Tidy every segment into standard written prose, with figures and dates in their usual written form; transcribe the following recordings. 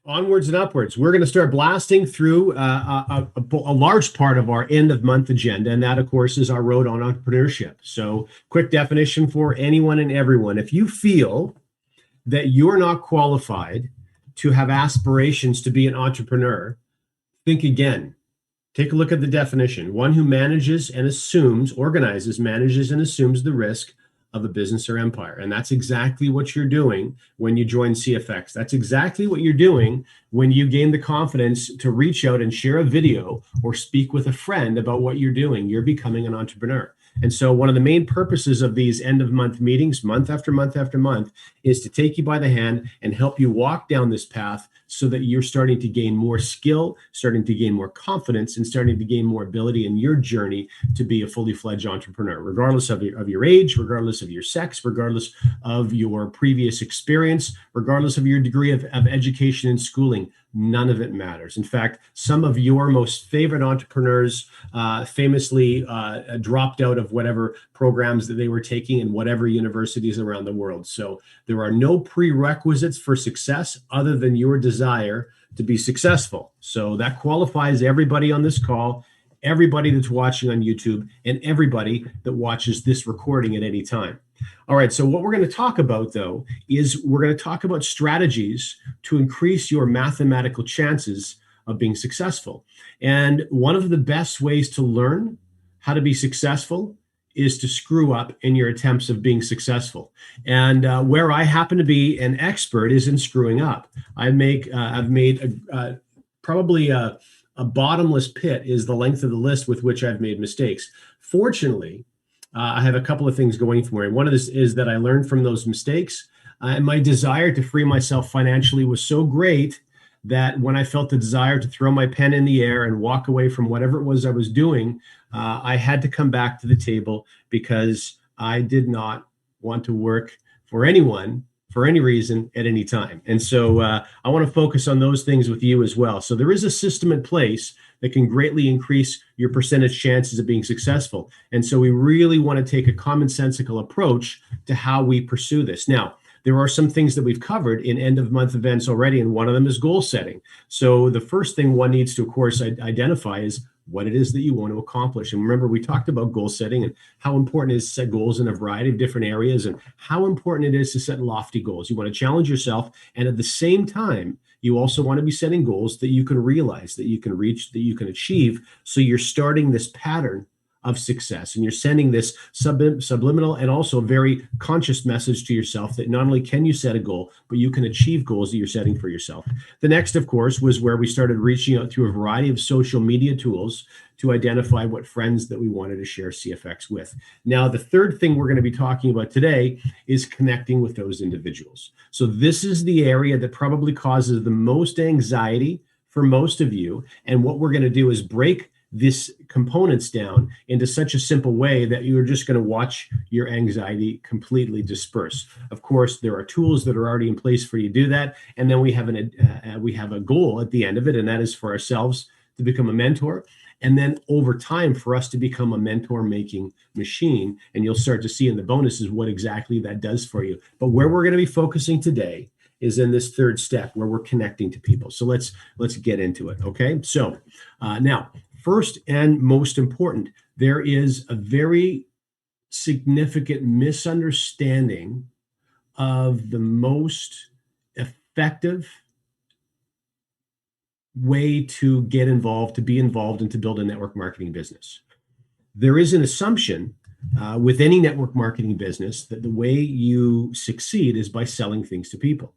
Onwards and upwards. We're going to start blasting through a large part of our end of month agenda. And that, of course, is our road on entrepreneurship. So quick definition for anyone and everyone. If you feel that you're not qualified to have aspirations to be an entrepreneur, think again. Take a look at the definition. One who manages and assumes, organizes, manages and assumes the risk of a business or empire. And that's exactly what you're doing when you join CFX. That's exactly what you're doing when you gain the confidence to reach out and share a video or speak with a friend about what you're doing. You're becoming an entrepreneur. And so one of the main purposes of these end of month meetings, month after month after month, is to take you by the hand and help you walk down this path so that you're starting to gain more skill, starting to gain more confidence, and starting to gain more ability in your journey to be a fully fledged entrepreneur, regardless of your age, regardless of your sex, regardless of your previous experience, regardless of your degree of education and schooling. None of it matters. In fact, some of your most favorite entrepreneurs famously dropped out of whatever programs that they were taking in whatever universities around the world. So there are no prerequisites for success other than your desire to be successful. So that qualifies everybody on this call, everybody that's watching on YouTube, and everybody that watches this recording at any time. All right, so what we're going to talk about, though, is we're going to talk about strategies to increase your mathematical chances of being successful. And one of the best ways to learn how to be successful is to screw up in your attempts of being successful. And where I happen to be an expert is in screwing up. I've made probably a bottomless pit is the length of the list with which I've made mistakes. Fortunately, I have a couple of things going for me. One of this is that I learned from those mistakes, and my desire to free myself financially was so great that when I felt the desire to throw my pen in the air and walk away from whatever it was I was doing, I had to come back to the table because I did not want to work for anyone for any reason at any time. And so I want to focus on those things with you as well. So there is a system in place that can greatly increase your percentage chances of being successful. And so we really want to take a commonsensical approach to how we pursue this. Now, there are some things that we've covered in end of month events already, and one of them is goal setting. So the first thing one needs to, of course, identify is what it is that you want to accomplish. And remember, we talked about goal setting and how important it is to set goals in a variety of different areas and how important it is to set lofty goals. You want to challenge yourself. And at the same time, you also want to be setting goals that you can realize, that you can reach, that you can achieve. So you're starting this pattern of success, and you're sending this subliminal and also very conscious message to yourself that not only can you set a goal, but you can achieve goals that you're setting for yourself. The next, of course, was where we started reaching out through a variety of social media tools to identify what friends that we wanted to share CFX with. Now, the third thing we're going to be talking about today is connecting with those individuals. So this is the area that probably causes the most anxiety for most of you. And what we're going to do is break this components down into such a simple way that you're just going to watch your anxiety completely disperse. Of course, there are tools that are already in place for you to do that. And then we have a goal at the end of it, and that is for ourselves to become a mentor. And then over time for us to become a mentor making machine. And you'll start to see in the bonuses what exactly that does for you. But where we're going to be focusing today is in this third step where we're connecting to people. So let's get into it. Okay. So now, first and most important, there is a very significant misunderstanding of the most effective way to get involved, to be involved, and to build a network marketing business. There is an assumption with any network marketing business that the way you succeed is by selling things to people.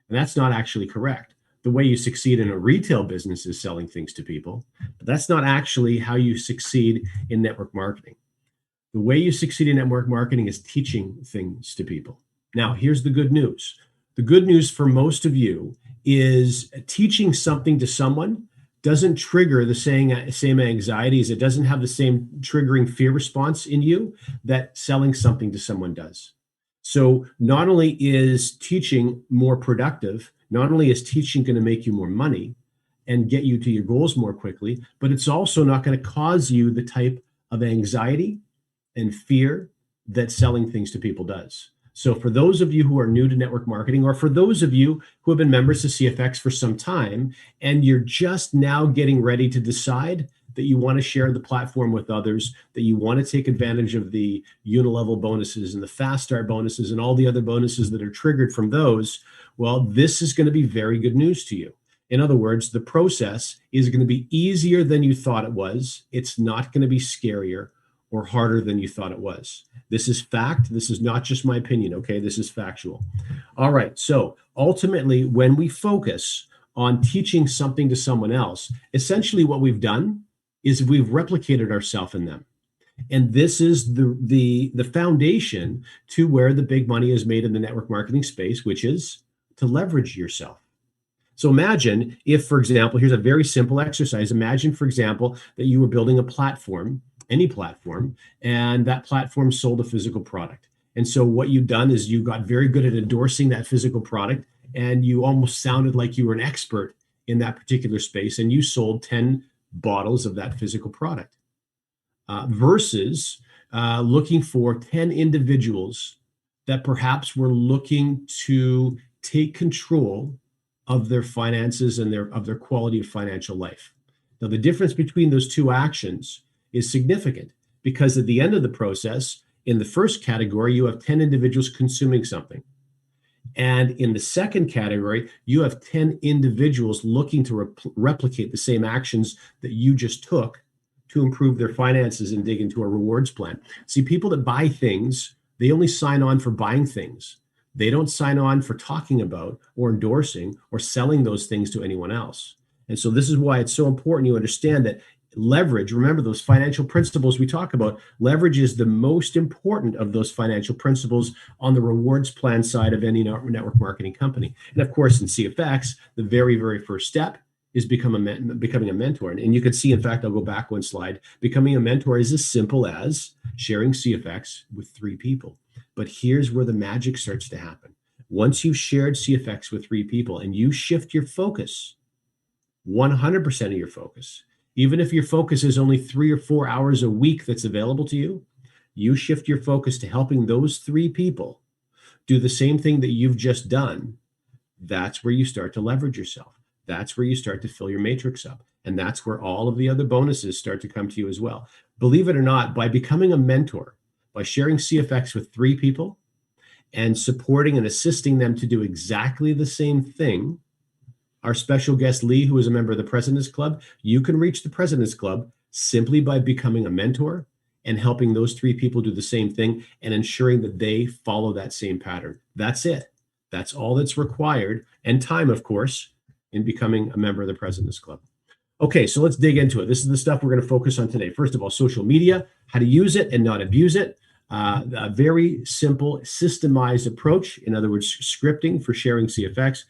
And that's not actually correct. The way you succeed in a retail business is selling things to people, but that's not actually how you succeed in network marketing. The way you succeed in network marketing is teaching things to people. Now, here's the good news. The good news for most of you is teaching something to someone doesn't trigger the same anxieties. It doesn't have the same triggering fear response in you that selling something to someone does. So not only is teaching more productive, not only is teaching going to make you more money, and get you to your goals more quickly, but it's also not going to cause you the type of anxiety and fear that selling things to people does. So for those of you who are new to network marketing, or for those of you who have been members of CFX for some time, and you're just now getting ready to decide that you want to share the platform with others, that you want to take advantage of the unilevel bonuses and the fast start bonuses and all the other bonuses that are triggered from those, well, this is going to be very good news to you. In other words, the process is going to be easier than you thought it was. It's not going to be scarier or harder than you thought it was. This is fact. This is not just my opinion, okay? This is factual. All right, so ultimately, when we focus on teaching something to someone else, essentially what we've done is we've replicated ourselves in them. And this is the foundation to where the big money is made in the network marketing space, which is to leverage yourself. So imagine if, for example, here's a very simple exercise. Imagine, for example, that you were building a platform, any platform, and that platform sold a physical product. And so what you've done is you got very good at endorsing that physical product, and you almost sounded like you were an expert in that particular space, and you sold 10 bottles of that physical product versus looking for 10 individuals that perhaps were looking to take control of their finances and of their quality of financial life. Now, the difference between those two actions is significant because at the end of the process, in the first category, you have 10 individuals consuming something. And in the second category, you have 10 individuals looking to replicate the same actions that you just took to improve their finances and dig into a rewards plan. See, people that buy things, they only sign on for buying things. They don't sign on for talking about or endorsing or selling those things to anyone else. And so this is why it's so important you understand that leverage, remember those financial principles we talk about, leverage is the most important of those financial principles on the rewards plan side of any network marketing company. And of course, in CFX, the very, very first step is becoming a mentor. And you can see, in fact, I'll go back one slide. Becoming a mentor is as simple as sharing CFX with 3 people. But here's where the magic starts to happen. Once you've shared CFX with 3 people and you shift your focus, 100% of your focus, even if your focus is only 3 or 4 hours a week that's available to you, you shift your focus to helping those 3 people do the same thing that you've just done. That's where you start to leverage yourself. That's where you start to fill your matrix up. And that's where all of the other bonuses start to come to you as well. Believe it or not, by becoming a mentor, by sharing CFX with 3 people and supporting and assisting them to do exactly the same thing, our special guest, Lee, who is a member of the President's Club, you can reach the President's Club simply by becoming a mentor and helping those 3 people do the same thing and ensuring that they follow that same pattern. That's it. That's all that's required. And time, of course, in becoming a member of the President's Club. Okay, so let's dig into it. This is the stuff we're going to focus on today. First of all, social media, how to use it and not abuse it. A very simple, systemized approach. In other words, scripting for sharing CFX.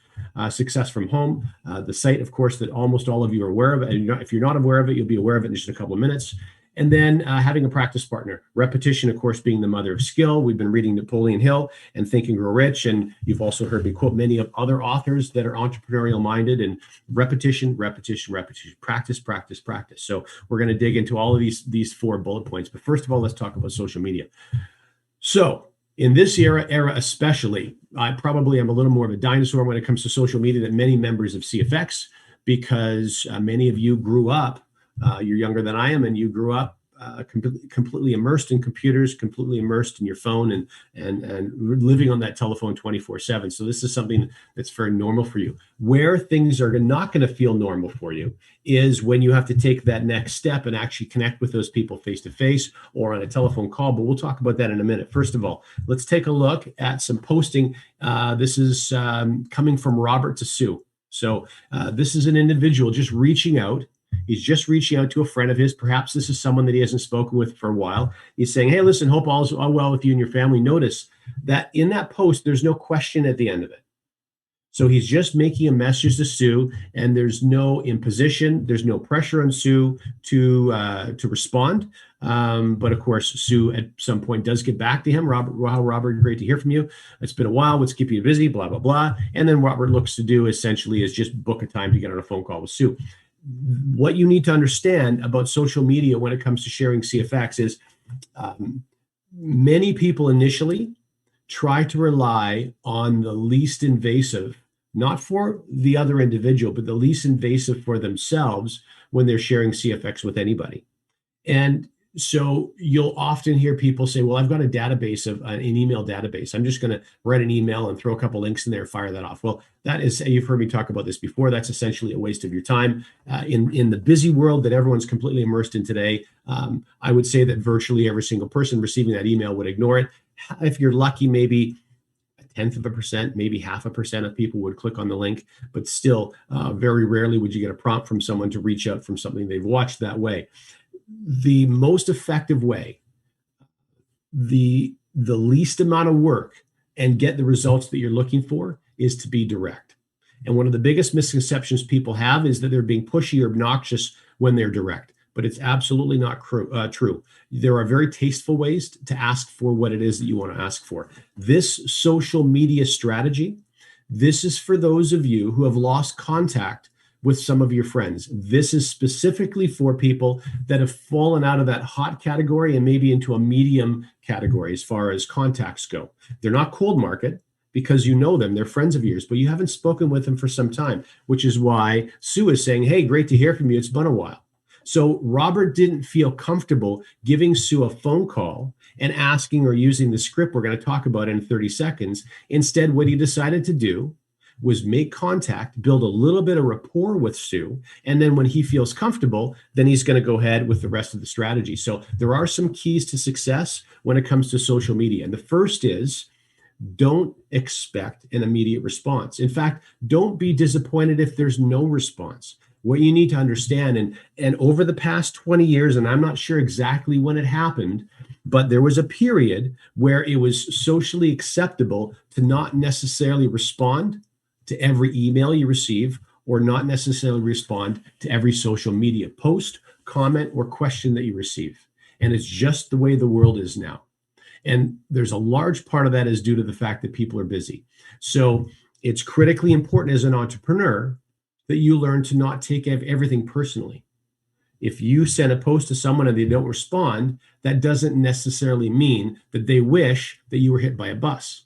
Success from home, the site, of course, that almost all of you are aware of. And if you're not aware of it, you'll be aware of it in just a couple of minutes. And then having a practice partner. Repetition, of course, being the mother of skill. We've been reading Napoleon Hill and Think and Grow Rich. And you've also heard me quote many of other authors that are entrepreneurial minded. And repetition, repetition, repetition, practice, practice, practice. So we're going to dig into all of these 4 bullet points. But first of all, let's talk about social media. So in this era especially, I probably am a little more of a dinosaur when it comes to social media than many members of CFX, because many of you grew up, you're younger than I am, and you grew up completely immersed in computers, completely immersed in your phone and living on that telephone 24/7. So this is something that's very normal for you. Where things are not going to feel normal for you is when you have to take that next step and actually connect with those people face to face or on a telephone call. But we'll talk about that in a minute. First of all, let's take a look at some posting. This is coming from Robert to Sue. So this is an individual just reaching out. He's just reaching out to a friend of his. Perhaps this is someone that he hasn't spoken with for a while. He's saying, hey, listen, hope all's well with you and your family. Notice that in that post, there's no question at the end of it. So he's just making a message to Sue, and there's no imposition, there's no pressure on Sue to respond. But of course, Sue at some point does get back to him. Robert, wow, Robert, great to hear from you. It's been a while. What's keeping you busy? Blah blah blah. And then Robert looks to do essentially is just book a time to get on a phone call with Sue. What you need to understand about social media when it comes to sharing CFX is many people initially try to rely on the least invasive, not for the other individual, but the least invasive for themselves when they're sharing CFX with anybody. And so you'll often hear people say, well, I've got a database of an email database. I'm just going to write an email and throw a couple links in there, fire that off. Well, that is, you've heard me talk about this before. That's essentially a waste of your time. In the busy world that everyone's completely immersed in today, I would say that virtually every single person receiving that email would ignore it. If you're lucky, maybe 0.1%, maybe 0.5% of people would click on the link, but still very rarely would you get a prompt from someone to reach out from something they've watched that way. The most effective way, the least amount of work and get the results that you're looking for is to be direct. And one of the biggest misconceptions people have is that they're being pushy or obnoxious when they're direct, but it's absolutely not true. There are very tasteful ways to ask for what it is that you want to ask for. This social media strategy, this is for those of you who have lost contact with some of your friends. This is specifically for people that have fallen out of that hot category and maybe into a medium category as far as contacts go. They're not cold market because you know them, they're friends of yours, but you haven't spoken with them for some time, which is why Sue is saying, hey, great to hear from you. It's been a while. So Robert didn't feel comfortable giving Sue a phone call and asking or using the script we're going to talk about in 30 seconds. Instead, what he decided to do was make contact, build a little bit of rapport with Sue, and then when he feels comfortable, then he's going to go ahead with the rest of the strategy. So there are some keys to success when it comes to social media. And the first is don't expect an immediate response. In fact, don't be disappointed if there's no response. What you need to understand, and over the past 20 years, and I'm not sure exactly when it happened, but there was a period where it was socially acceptable to not necessarily respond to every email you receive or not necessarily respond to every social media post, comment, or question that you receive. And it's just the way the world is now. And there's a large part of that is due to the fact that people are busy. So it's critically important as an entrepreneur that you learn to not take everything personally. If you send a post to someone and they don't respond, that doesn't necessarily mean that they wish that you were hit by a bus.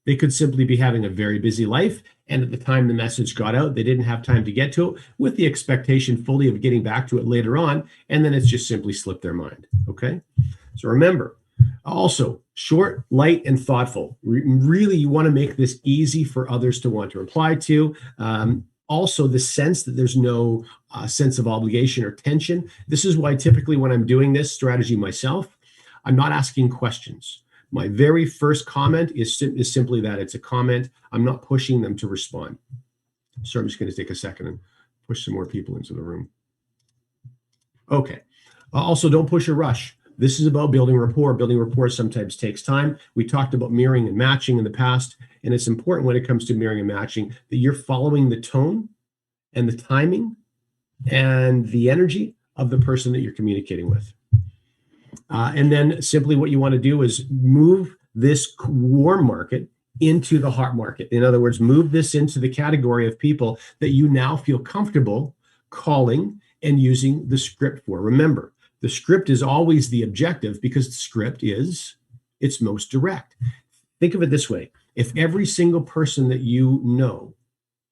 They could simply be having a very busy life, and at the time the message got out, they didn't have time to get to it with the expectation fully of getting back to it later on, and then it's just simply slipped their mind, okay? So remember, also, short, light, and thoughtful. Really, you want to make this easy for others to want to reply to. Also, the sense that there's no sense of obligation or tension. This is why typically when I'm doing this strategy myself, I'm not asking questions. My very first comment is simply that it's a comment. I'm not pushing them to respond. So I'm just going to take a second and push some more people into the room. Okay. Also, don't push or rush. This is about building rapport. Building rapport sometimes takes time. We talked about mirroring and matching in the past, and it's important when it comes to mirroring and matching that you're following the tone and the timing and the energy of the person that you're communicating with. And then simply what you want to do is move this warm market into the hot market. In other words, move this into the category of people that you now feel comfortable calling and using the script for. Remember, the script is always the objective because the script is its most direct. Think of it this way. If every single person that you know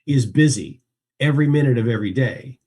is busy every minute of every day,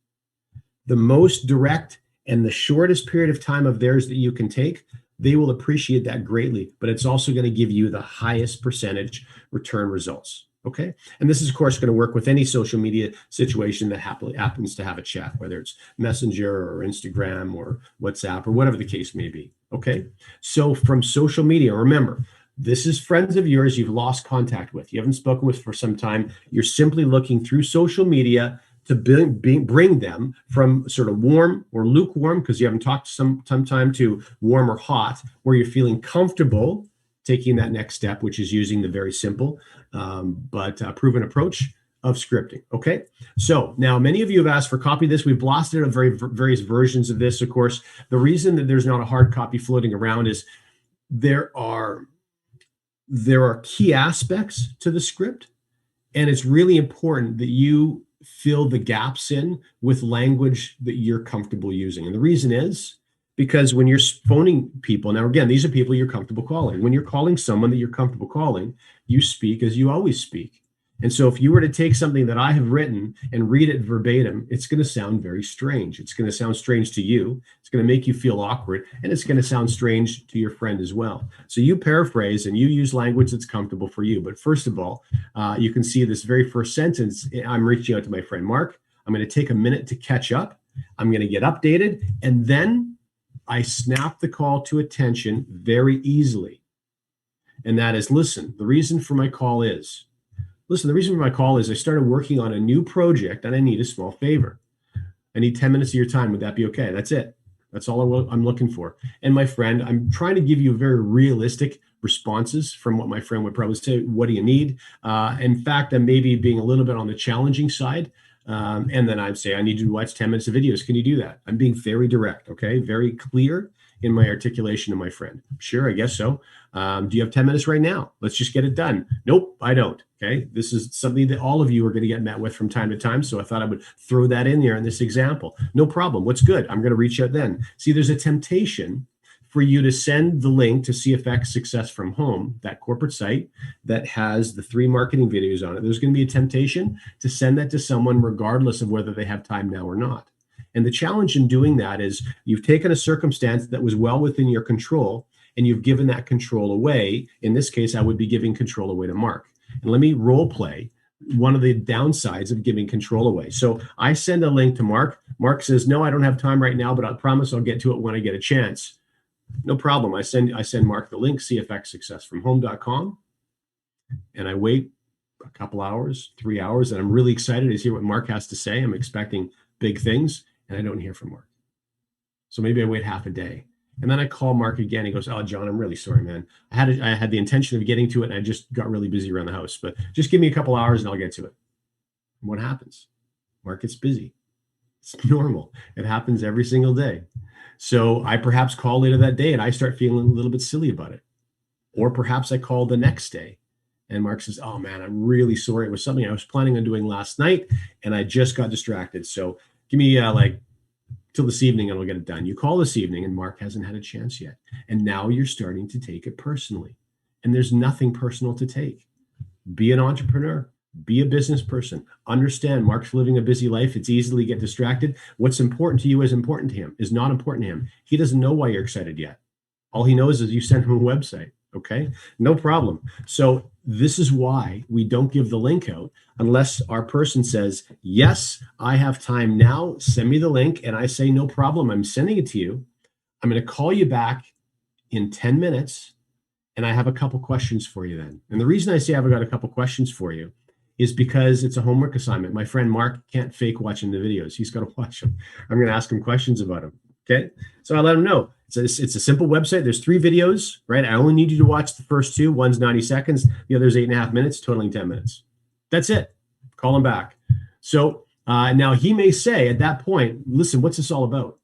the most direct and the shortest period of time of theirs that you can take, they will appreciate that greatly, but it's also going to give you the highest percentage return results. Okay. And this is, of course, going to work with any social media situation that happens to have a chat, whether it's Messenger or Instagram or WhatsApp or whatever the case may be. Okay. So from social media, remember, this is friends of yours you've lost contact with, you haven't spoken with for some time. You're simply looking through social media to bring them from sort of warm or lukewarm, because you haven't talked some time, to warm or hot, where you're feeling comfortable taking that next step, which is using the very simple but proven approach of scripting. Okay. So now many of you have asked for a copy of this. We've blasted out various versions of this. Of course, the reason that there's not a hard copy floating around is there are key aspects to the script, and it's really important that you fill the gaps in with language that you're comfortable using. And the reason is because when you're phoning people, now again, these are people you're comfortable calling. When you're calling someone that you're comfortable calling, you speak as you always speak. And so if you were to take something that I have written and read it verbatim, it's going to sound very strange. It's going to sound strange to you. It's going to make you feel awkward, and it's going to sound strange to your friend as well. So you paraphrase and you use language that's comfortable for you. But first of all, you can see this very first sentence. I'm reaching out to my friend Mark. I'm going to take a minute to catch up. I'm going to get updated. And then I snap the call to attention very easily. And that is, listen, the reason for my call is, I started working on a new project and I need a small favor. I need 10 minutes of your time. Would that be okay? That's it. That's all I'm looking for. And my friend, I'm trying to give you very realistic responses from what my friend would probably say. What do you need? In fact, I'm maybe being a little bit on the challenging side. And then I'd say, I need you to watch 10 minutes of videos. Can you do that? I'm being very direct, okay? Very clear in my articulation to my friend. Sure, I guess so. Do you have 10 minutes right now? Let's just get it done. Nope, I don't. Okay. This is something that all of you are going to get met with from time to time. So I thought I would throw that in there in this example. No problem. What's good? I'm going to reach out then. See, there's a temptation for you to send the link to CFX Success from Home, that corporate site that has the 3 marketing videos on it. There's going to be a temptation to send that to someone regardless of whether they have time now or not. And the challenge in doing that is you've taken a circumstance that was well within your control and you've given that control away. In this case, I would be giving control away to Mark. And let me role play one of the downsides of giving control away. So I send a link to Mark. Mark says, no, I don't have time right now, but I promise I'll get to it when I get a chance. No problem. I send Mark the link, cfxsuccessfromhome.com. And I wait a couple hours, 3 hours, and I'm really excited to hear what Mark has to say. I'm expecting big things, and I don't hear from Mark. So maybe I wait half a day. And then I call Mark again. He goes, oh, John, I'm really sorry, man. I had the intention of getting to it, and I just got really busy around the house. But just give me a couple hours, and I'll get to it. And what happens? Mark gets busy. It's normal. It happens every single day. So I perhaps call later that day, and I start feeling a little bit silly about it. Or perhaps I call the next day, and Mark says, oh, man, I'm really sorry. It was something I was planning on doing last night, and I just got distracted. So give me till this evening and I'll get it done. You call this evening and Mark hasn't had a chance yet. And now you're starting to take it personally. And there's nothing personal to take. Be an entrepreneur. Be a business person. Understand Mark's living a busy life. It's easily get distracted. What's important to you is important to him, is not important to him. He doesn't know why you're excited yet. All he knows is you sent him a website. Okay, no problem. So this is why we don't give the link out unless our person says, yes, I have time now. Send me the link. And I say, no problem. I'm sending it to you. I'm going to call you back in 10 minutes. And I have a couple questions for you then. And the reason I say I've got a couple questions for you is because it's a homework assignment. My friend Mark can't fake watching the videos. He's got to watch them. I'm going to ask him questions about them. Okay, so I let him know. It's a simple website. There's 3 videos, right? I only need you to watch the first 2. One's 90 seconds. The other's 8.5 minutes, totaling 10 minutes. That's it. Call him back. So now he may say at that point, listen, what's this all about?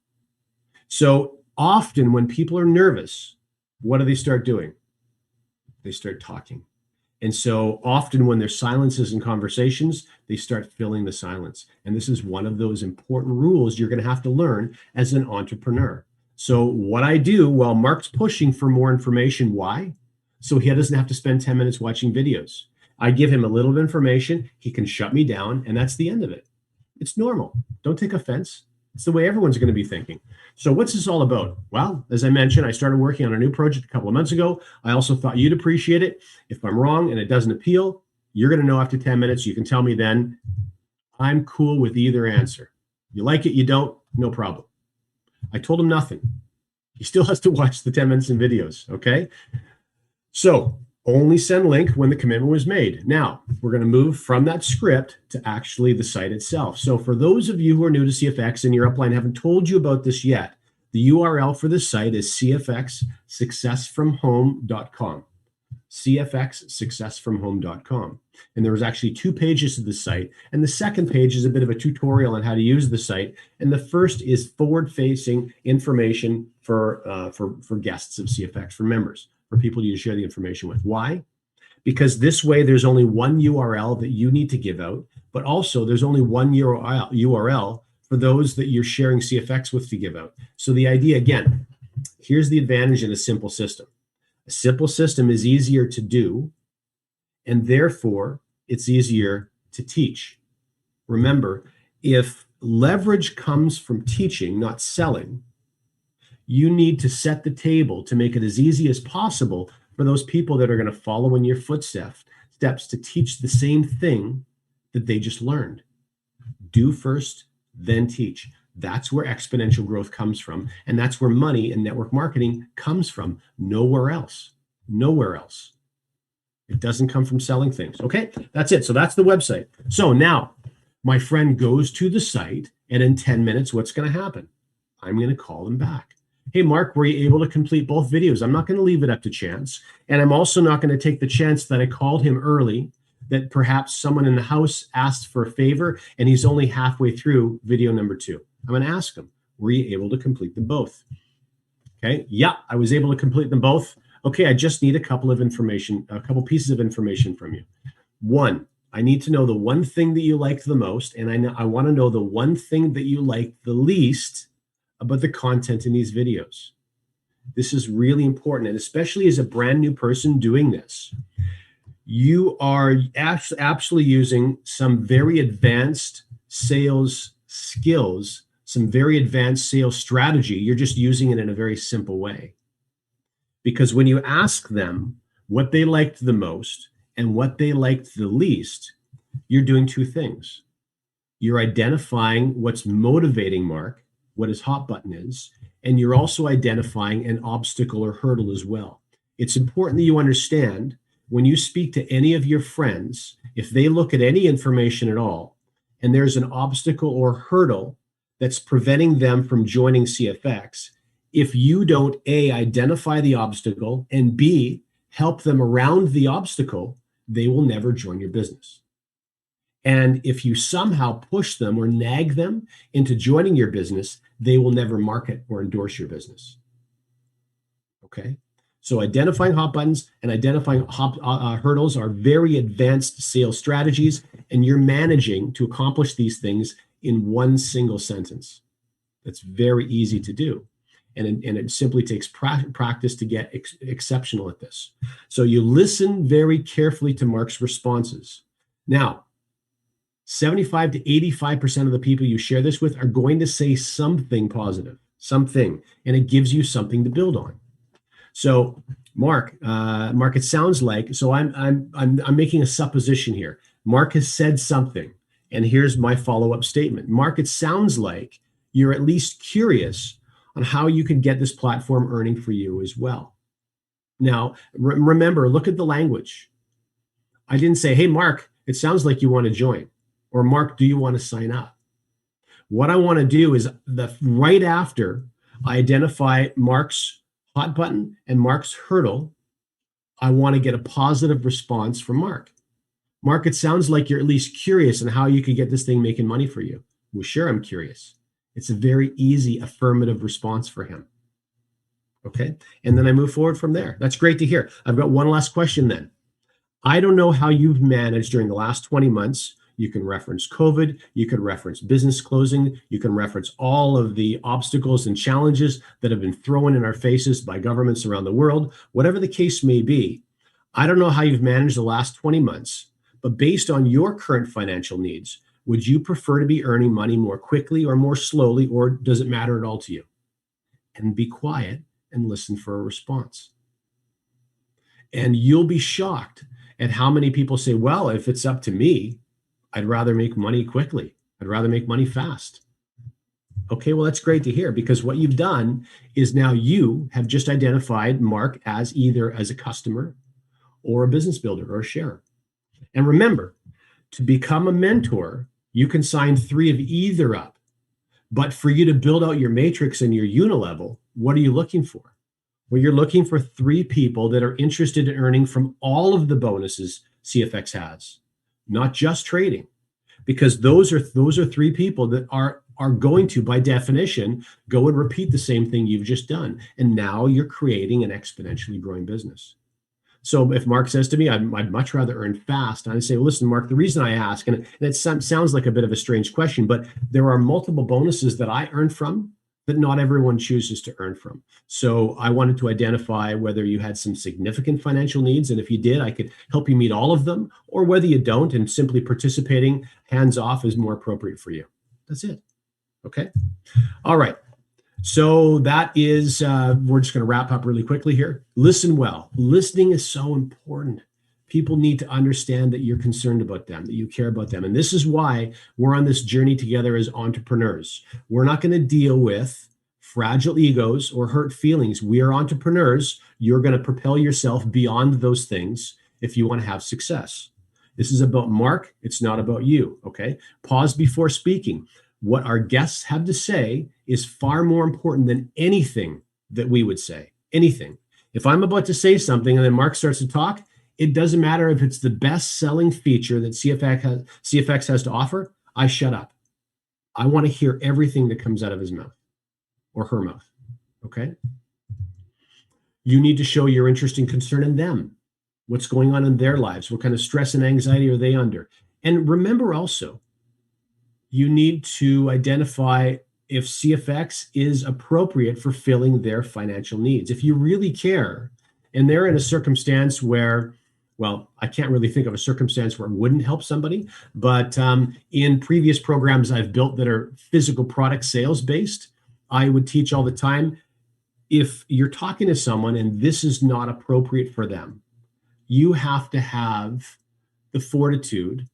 So often when people are nervous, what do they start doing? They start talking. And so often when there's silences in conversations, they start filling the silence. And this is one of those important rules you're going to have to learn as an entrepreneur. So what I do while Mark's pushing for more information, why? So he doesn't have to spend 10 minutes watching videos. I give him a little bit of information. He can shut me down, and that's the end of it. It's normal. Don't take offense. It's the way everyone's going to be thinking. So what's this all about? Well, as I mentioned, I started working on a new project a couple of months ago. I also thought you'd appreciate it. If I'm wrong and it doesn't appeal, you're going to know after 10 minutes. You can tell me then. I'm cool with either answer. You like it, you don't, no problem. I told him nothing. He still has to watch the 10 minutes in videos, okay? So only send link when the commitment was made. Now, we're going to move from that script to actually the site itself. So for those of you who are new to CFX and your upline haven't told you about this yet, the URL for this site is cfxsuccessfromhome.com. cfxsuccessfromhome.com. And there was actually 2 pages of the site. And the second page is a bit of a tutorial on how to use the site. And the first is forward-facing information for guests of CFX, for members, for people you share the information with. Why? Because this way there's only one URL that you need to give out, but also there's only one URL for those that you're sharing CFX with to give out. So the idea, again, here's the advantage in a simple system. A simple system is easier to do, and therefore it's easier to teach. Remember, if leverage comes from teaching, not selling, you need to set the table to make it as easy as possible for those people that are going to follow in your footsteps to teach the same thing that they just learned. Do first, then teach. That's where exponential growth comes from. And that's where money and network marketing comes from. Nowhere else. Nowhere else. It doesn't come from selling things. Okay, that's it. So that's the website. So now my friend goes to the site, and in 10 minutes, what's going to happen? I'm going to call him back. Hey, Mark, were you able to complete both videos? I'm not going to leave it up to chance. And I'm also not going to take the chance that I called him early, that perhaps someone in the house asked for a favor and he's only halfway through video number 2. I'm going to ask him, were you able to complete them both? Okay. Yeah, I was able to complete them both. Okay. I just need a couple pieces of information from you. 1, I need to know the one thing that you liked the most. And I want to know the one thing that you liked the least about the content in these videos. This is really important. And especially as a brand new person doing this, you are absolutely using some very advanced sales skills, some very advanced sales strategy. You're just using it in a very simple way. Because when you ask them what they liked the most and what they liked the least, you're doing 2 things. You're identifying what's motivating Mark, what his hot button is, and you're also identifying an obstacle or hurdle as well. It's important that you understand when you speak to any of your friends, if they look at any information at all, and there's an obstacle or hurdle that's preventing them from joining CFX, if you don't A, identify the obstacle, and B, help them around the obstacle, they will never join your business. And if you somehow push them or nag them into joining your business, they will never market or endorse your business. Okay? So identifying hot buttons and identifying hurdles are very advanced sales strategies, and you're managing to accomplish these things in one single sentence. That's very easy to do. And it simply takes practice to get exceptional at this. So you listen very carefully to Mark's responses. Now, 75 to 85% of the people you share this with are going to say something positive, something, and it gives you something to build on. So, Mark, it sounds like, so I'm making a supposition here. Mark has said something, and here's my follow-up statement. Mark, it sounds like you're at least curious on how you can get this platform earning for you as well. Now, remember, look at the language. I didn't say, hey, Mark, it sounds like you want to join. Or Mark, do you want to sign up? What I want to do is right after I identify Mark's hot button and Mark's hurdle, I want to get a positive response from Mark. Mark, it sounds like you're at least curious on how you could get this thing making money for you. Well, sure, I'm curious. It's a very easy affirmative response for him. Okay. And then I move forward from there. That's great to hear. I've got one last question then. I don't know how you've managed during the last 20 months. You can reference COVID. You can reference business closing. You can reference all of the obstacles and challenges that have been thrown in our faces by governments around the world. Whatever the case may be, I don't know how you've managed the last 20 months, but based on your current financial needs, would you prefer to be earning money more quickly or more slowly, or does it matter at all to you? And be quiet and listen for a response. And you'll be shocked at how many people say, well, if it's up to me, I'd rather make money quickly. I'd rather make money fast. Okay, well, that's great to hear, because what you've done is now you have just identified Mark as either as a customer or a business builder or a sharer. And remember, to become a mentor, you can sign 3 of either up. But for you to build out your matrix and your unilevel, what are you looking for? Well, you're looking for 3 people that are interested in earning from all of the bonuses CFX has, not just trading, because those are 3 people that are going to, by definition, go and repeat the same thing you've just done. And now you're creating an exponentially growing business. So if Mark says to me, I'd much rather earn fast, and I say, well, listen, Mark, the reason I ask, and it sounds like a bit of a strange question, but there are multiple bonuses that I earn from that not everyone chooses to earn from. So I wanted to identify whether you had some significant financial needs, and if you did, I could help you meet all of them, or whether you don't, and simply participating hands off is more appropriate for you. That's it. Okay. All right. So that is, we're just going to wrap up really quickly here. Listen well. Listening is so important. People need to understand that you're concerned about them, that you care about them. And this is why we're on this journey together as entrepreneurs. We're not going to deal with fragile egos or hurt feelings. We are entrepreneurs. You're going to propel yourself beyond those things if you want to have success. This is about Mark. It's not about you. Okay. Pause before speaking. What our guests have to say is far more important than anything that we would say. Anything. If I'm about to say something and then Mark starts to talk, it doesn't matter if it's the best selling feature that CFX has to offer. I shut up. I want to hear everything that comes out of his mouth or her mouth. Okay. You need to show your interest and concern in them. What's going on in their lives? What kind of stress and anxiety are they under? And remember also, you need to identify if CFX is appropriate for filling their financial needs. If you really care, and they're in a circumstance where, well, I can't really think of a circumstance where it wouldn't help somebody, but in previous programs I've built that are physical product sales based, I would teach all the time, if you're talking to someone and this is not appropriate for them, you have to have the fortitude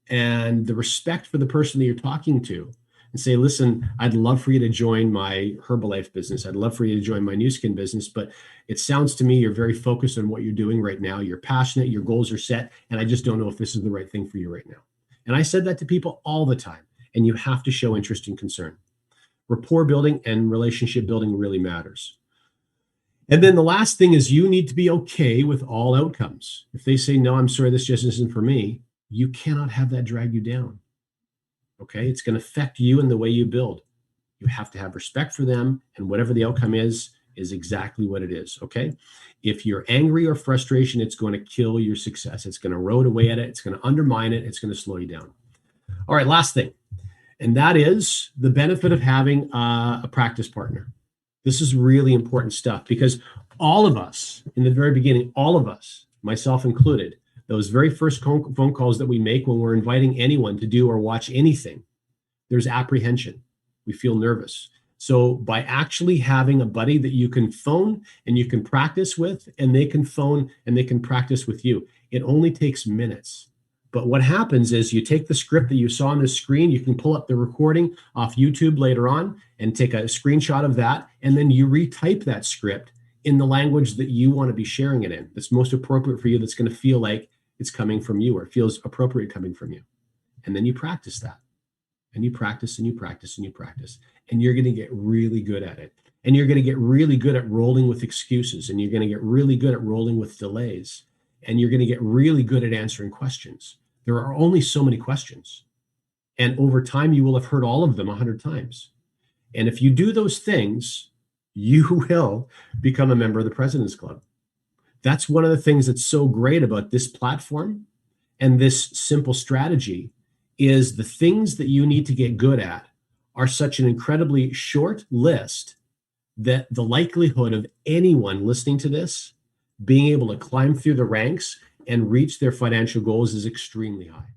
and the respect for the person that you're talking to and say, listen, I'd love for you to join my Herbalife business. I'd love for you to join my New Skin business, but it sounds to me you're very focused on what you're doing right now. You're passionate, your goals are set, and I just don't know if this is the right thing for you right now. And I said that to people all the time, and you have to show interest and concern. Rapport building and relationship building really matters. And then the last thing is you need to be okay with all outcomes. If they say, no, I'm sorry, this just isn't for me, you cannot have that drag you down. Okay. It's going to affect you and the way you build. You have to have respect for them, and whatever the outcome is exactly what it is. Okay. If you're angry or frustration, it's going to kill your success. It's going to erode away at it. It's going to undermine it. It's going to slow you down. All right. Last thing. And that is the benefit of having a practice partner. This is really important stuff, because all of us in the very beginning, all of us, myself included, those very first phone calls that we make when we're inviting anyone to do or watch anything, there's apprehension. We feel nervous. So by actually having a buddy that you can phone and you can practice with, and they can phone and they can practice with you, it only takes minutes. But what happens is you take the script that you saw on the screen, you can pull up the recording off YouTube later on and take a screenshot of that, and then you retype that script in the language that you want to be sharing it in, that's most appropriate for you, that's going to feel like it's coming from you or it feels appropriate coming from you. And then you practice that. And you practice and you practice and you practice. And you're going to get really good at it. And you're going to get really good at rolling with excuses. And you're going to get really good at rolling with delays. And you're going to get really good at answering questions. There are only so many questions. And over time, you will have heard all of them 100 times. And if you do those things, you will become a member of the President's Club. That's one of the things that's so great about this platform and this simple strategy is the things that you need to get good at are such an incredibly short list that the likelihood of anyone listening to this being able to climb through the ranks and reach their financial goals is extremely high.